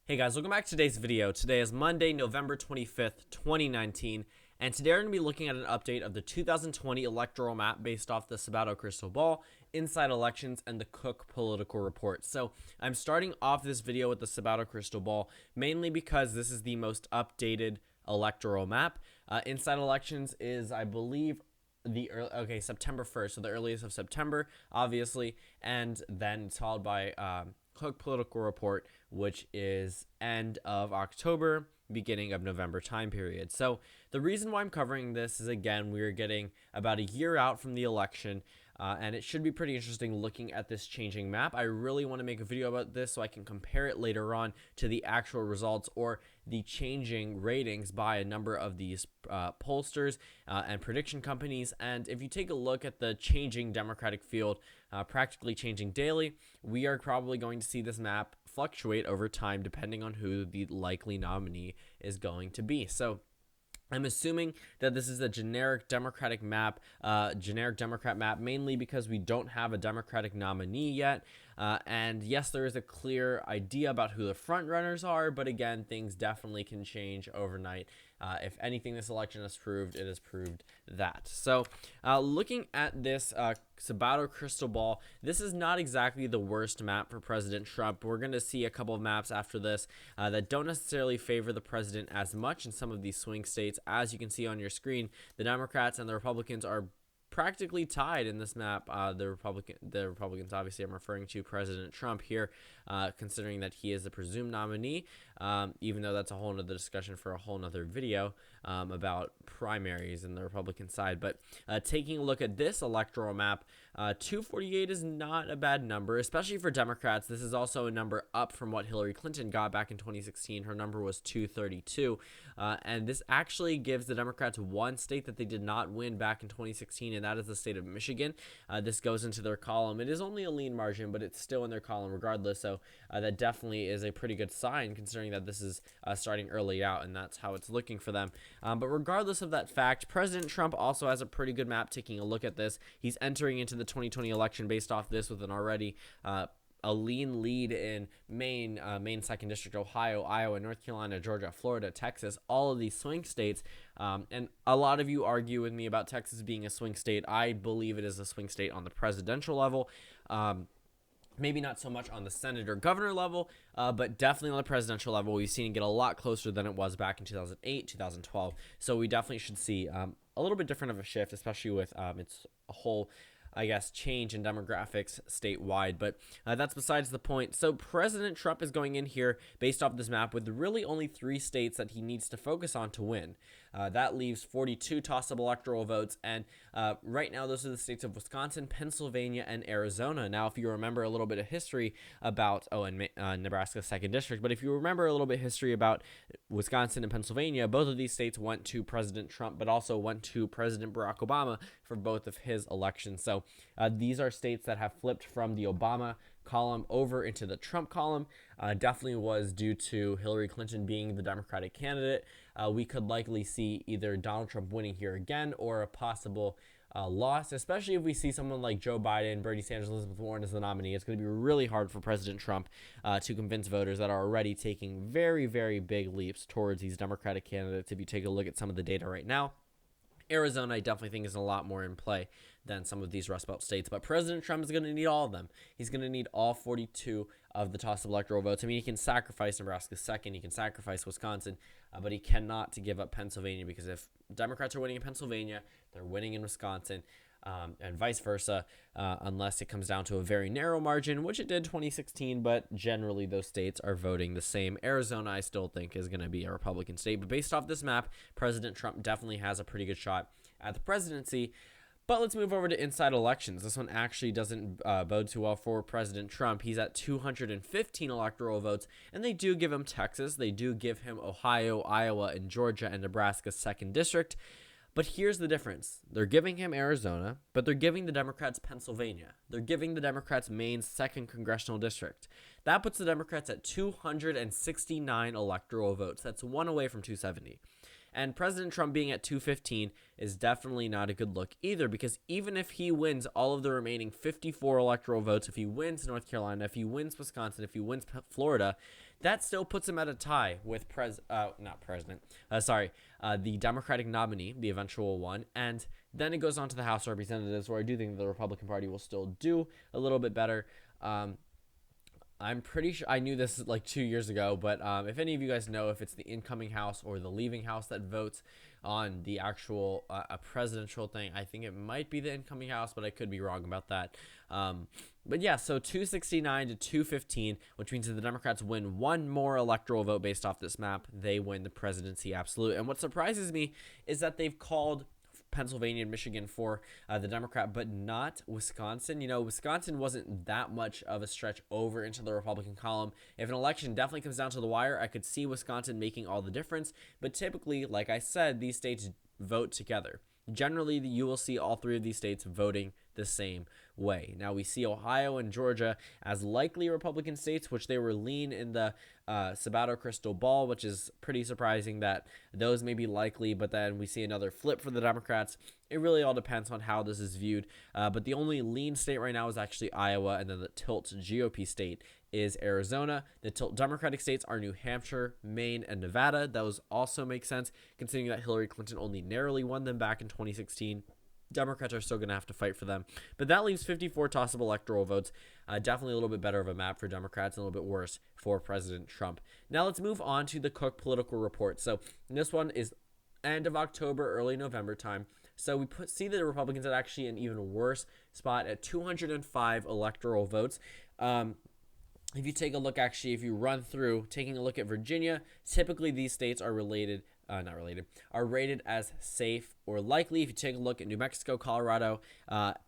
Hey guys, welcome back to today's video. Today is Monday, November 25th, 2019, and today we're going to be looking at an update of the 2020 electoral map based off the Sabato Crystal Ball, Inside Elections, and the Cook Political Report. So I'm starting off this video with the Sabato Crystal Ball, mainly because this is the most updated electoral map. Inside Elections is, I believe, September 1st, so the earliest of September, obviously, and then it's followed by Cook Political Report, which is end of October, beginning of November time period. So the reason why I'm covering this is, again, we're getting about a year out from the election, and it should be pretty interesting looking at this changing map. I really want to make a video about this so I can compare it later on to the actual results or the changing ratings by a number of these pollsters and prediction companies. And if you take a look at the changing Democratic field, practically changing daily, we are probably going to see this map fluctuate over time depending on who the likely nominee is going to be. So I'm assuming that this is a generic Democratic map, generic Democrat map, mainly because we don't have a Democratic nominee yet. And yes, there is a clear idea about who the front runners are, but again, things definitely can change overnight. If anything, this election has proved, it has proved that. So looking at this Sabato Crystal Ball, this is not exactly the worst map for President Trump. We're going to see a couple of maps after this that don't necessarily favor the president as much in some of these swing states. As you can see on your screen, the Democrats and the Republicans are practically tied in this map. The Republicans, obviously, I'm referring to President Trump here, considering that he is the presumed nominee, even though that's a whole nother discussion for a whole nother video about primaries in the Republican side. But taking a look at this electoral map, 248 is not a bad number, especially for Democrats. This is also a number up from what Hillary Clinton got back in 2016. Her number was 232, and this actually gives the Democrats one state that they did not win back in 2016, and that is the state of Michigan. This goes into their column. It is only a lean margin, but it's still in their column regardless, so that definitely is a pretty good sign considering that this is starting early out, and that's how it's looking for them. But regardless of that fact, President Trump also has a pretty good map. Taking a look at this, he's entering into the 2020 election based off this with an already a lean lead in Maine, Maine 2nd District, Ohio, Iowa, North Carolina, Georgia, Florida, Texas, all of these swing states. And a lot of you argue with me about Texas being a swing state. I believe it is a swing state on the presidential level. Maybe not so much on the Senate or governor level, but definitely on the presidential level. We've seen it get a lot closer than it was back in 2008, 2012. So we definitely should see a little bit different of a shift, especially with its whole, I guess, change in demographics statewide, but that's besides the point. So President Trump is going in here based off this map with really only 3 states that he needs to focus on to win. That leaves 42 toss-up electoral votes, and right now those are the states of Wisconsin, Pennsylvania, and Arizona. Now, if you remember a little bit of history about, Nebraska's 2nd District, but if you remember a little bit of history about Wisconsin and Pennsylvania, both of these states went to President Trump, but also went to President Barack Obama for both of his elections. So these are states that have flipped from the Obama column over into the Trump column. Definitely was due to Hillary Clinton being the Democratic candidate. We could likely see either Donald Trump winning here again or a possible loss, especially if we see someone like Joe Biden, Bernie Sanders, Elizabeth Warren as the nominee. It's going to be really hard for President Trump to convince voters that are already taking very, very big leaps towards these Democratic candidates. If you take a look at some of the data right now, Arizona, I definitely think, is a lot more in play than some of these Rust Belt states. But President Trump is going to need all of them. He's going to need all 42 of the toss-up electoral votes. I mean, he can sacrifice Nebraska 2nd. He can sacrifice Wisconsin, but he cannot to give up Pennsylvania, because if Democrats are winning in Pennsylvania, they're winning in Wisconsin. And vice versa, unless it comes down to a very narrow margin, which it did 2016, but generally those states are voting the same. Arizona, I still think, is going to be a Republican state, but based off this map, President Trump definitely has a pretty good shot at the presidency. But let's move over to inside elections. This one actually doesn't bode too well for President Trump. He's at 215 electoral votes, and they do give him Texas. They do give him Ohio, Iowa, and Georgia, and Nebraska's 2nd District. But here's the difference. They're giving him Arizona, but they're giving the Democrats Pennsylvania. They're giving the Democrats Maine's 2nd Congressional District. That puts the Democrats at 269 electoral votes. That's one away from 270. And President Trump being at 215 is definitely not a good look either, because even if he wins all of the remaining 54 electoral votes, if he wins North Carolina, if he wins Wisconsin, if he wins Florida, That still puts him at a tie with the Democratic nominee, the eventual one. And then it goes on to the House of Representatives, where I do think the Republican Party will still do a little bit better. I'm pretty sure I knew this like 2 years ago, but if any of you guys know if it's the incoming House or the leaving House that votes on the actual a presidential thing, I think it might be the incoming House, but I could be wrong about that. But yeah, so 269 to 215, which means that the Democrats win one more electoral vote based off this map. They win the presidency absolute. And what surprises me is that they've called Pennsylvania and Michigan for the Democrat, but not Wisconsin. Wisconsin wasn't that much of a stretch over into the Republican column. If an election definitely comes down to the wire, I could see Wisconsin making all the difference. But typically, like I said, these states vote together. Generally, you will see all three of these states voting the same way. Now, we see Ohio and Georgia as likely Republican states, which they were lean in the Sabato crystal ball, which is pretty surprising that those may be likely, but then we see another flip for the Democrats. It really all depends on how this is viewed, but the only lean state right now is actually Iowa, and then the tilt GOP state is Arizona. The tilt Democratic states are New Hampshire, Maine, and Nevada. Those also make sense, considering that Hillary Clinton only narrowly won them back in 2016. Democrats are still going to have to fight for them. But that leaves 54 tossable electoral votes. Definitely a little bit better of a map for Democrats and a little bit worse for President Trump. Now let's move on to the Cook Political Report. So this one is end of October, early November time. So we see the Republicans at actually an even worse spot at 205 electoral votes. If you take a look, if you run through, taking a look at Virginia, typically these states are are rated as safe or likely. If you take a look at New Mexico, Colorado,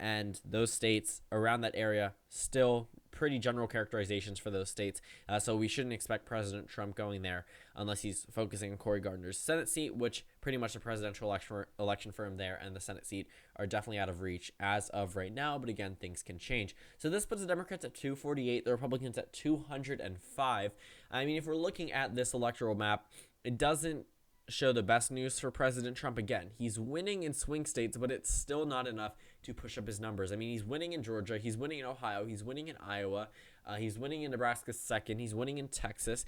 and those states around that area, still pretty general characterizations for those states. So we shouldn't expect President Trump going there unless he's focusing on Cory Gardner's Senate seat, which pretty much the presidential election for him there and the Senate seat are definitely out of reach as of right now. But again, things can change. So this puts the Democrats at 248, the Republicans at 205. I mean, if we're looking at this electoral map, it doesn't show the best news for President Trump. Again, he's winning in swing states, but it's still not enough to push up his numbers. I mean, he's winning in Georgia, he's winning in Ohio, he's winning in Iowa, he's winning in Nebraska second, he's winning in Texas,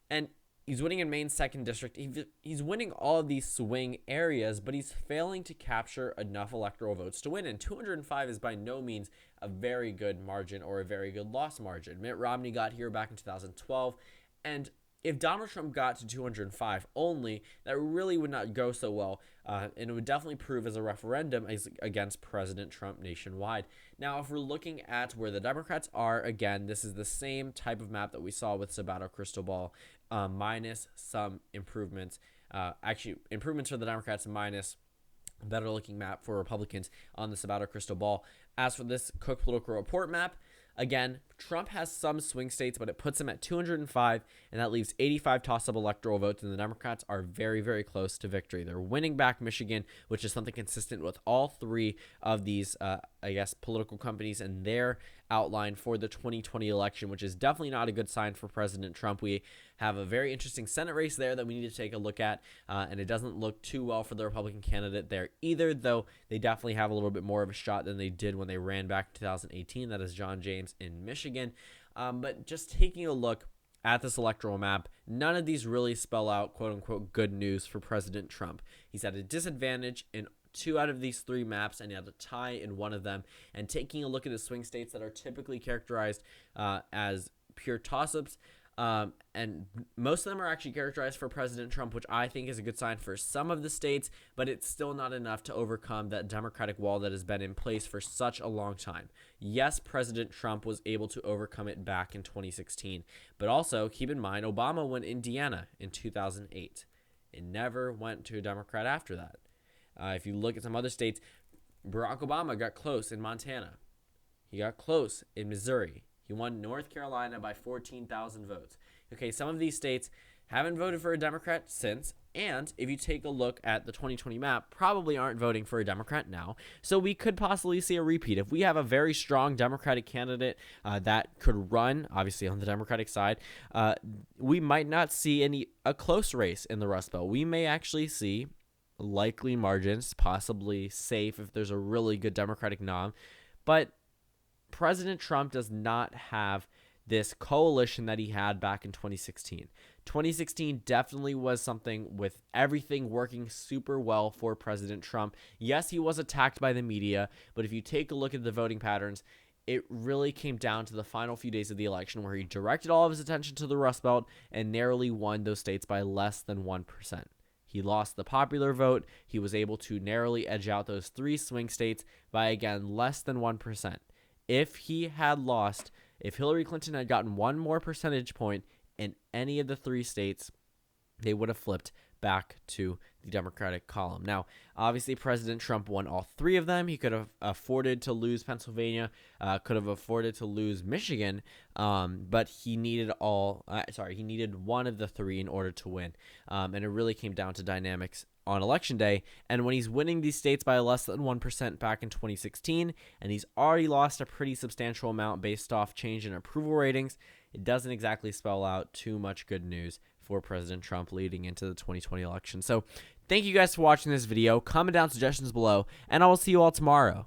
and he's winning in Maine's second district. He's winning all of these swing areas, but he's failing to capture enough electoral votes to win. And 205 is by no means a very good margin or a very good loss margin. Mitt Romney got here back in 2012, and if Donald Trump got to 205 only, that really would not go so well, and it would definitely prove as a referendum against President Trump nationwide. Now, if we're looking at where the Democrats are, again, this is the same type of map that we saw with Sabato Crystal Ball, minus some improvements. Improvements for the Democrats minus better looking map for Republicans on the Sabato Crystal Ball. As for this Cook Political Report map, again, Trump has some swing states, but it puts him at 205, and that leaves 85 toss-up electoral votes, and the Democrats are very, very close to victory. They're winning back Michigan, which is something consistent with all three of these, political companies and their outline for the 2020 election, which is definitely not a good sign for President Trump. We have a very interesting Senate race there that we need to take a look at, and it doesn't look too well for the Republican candidate there either, though they definitely have a little bit more of a shot than they did when they ran back in 2018. That is John James in Michigan. But just taking a look at this electoral map, none of these really spell out quote-unquote good news for President Trump. He's at a disadvantage in 2 out of these 3 maps, and he had a tie in 1 of them. And taking a look at the swing states that are typically characterized as pure toss-ups, and most of them are actually characterized for President Trump, which I think is a good sign for some of the states, but it's still not enough to overcome that Democratic wall that has been in place for such a long time. Yes, President Trump was able to overcome it back in 2016, but also keep in mind Obama won Indiana in 2008. It never went to a Democrat after that. If you look at some other states, Barack Obama got close in Montana. He got close in Missouri. He won North Carolina by 14,000 votes. Okay, some of these states haven't voted for a Democrat since, and if you take a look at the 2020 map, probably aren't voting for a Democrat now. So we could possibly see a repeat. If we have a very strong Democratic candidate that could run, obviously on the Democratic side, we might not see a close race in the Rust Belt. We may actually see likely margins, possibly safe if there's a really good Democratic nom, but President Trump does not have this coalition that he had back in 2016. 2016 definitely was something with everything working super well for President Trump. Yes, he was attacked by the media, but if you take a look at the voting patterns, it really came down to the final few days of the election where he directed all of his attention to the Rust Belt and narrowly won those states by less than 1%. He lost the popular vote. He was able to narrowly edge out those 3 swing states by, again, less than 1%. If he had lost, if Hillary Clinton had gotten 1 more percentage point in any of the 3 states, they would have flipped back to the Democratic column. Now, obviously, President Trump won all 3 of them. He could have afforded to lose Pennsylvania, could have afforded to lose Michigan, but he needed he needed 1 of the 3 in order to win. And it really came down to dynamics on Election Day. And when he's winning these states by less than 1% back in 2016, and he's already lost a pretty substantial amount based off change in approval ratings, it doesn't exactly spell out too much good news for President Trump leading into the 2020 election. So thank you guys for watching this video. Comment down suggestions below, and I will see you all tomorrow.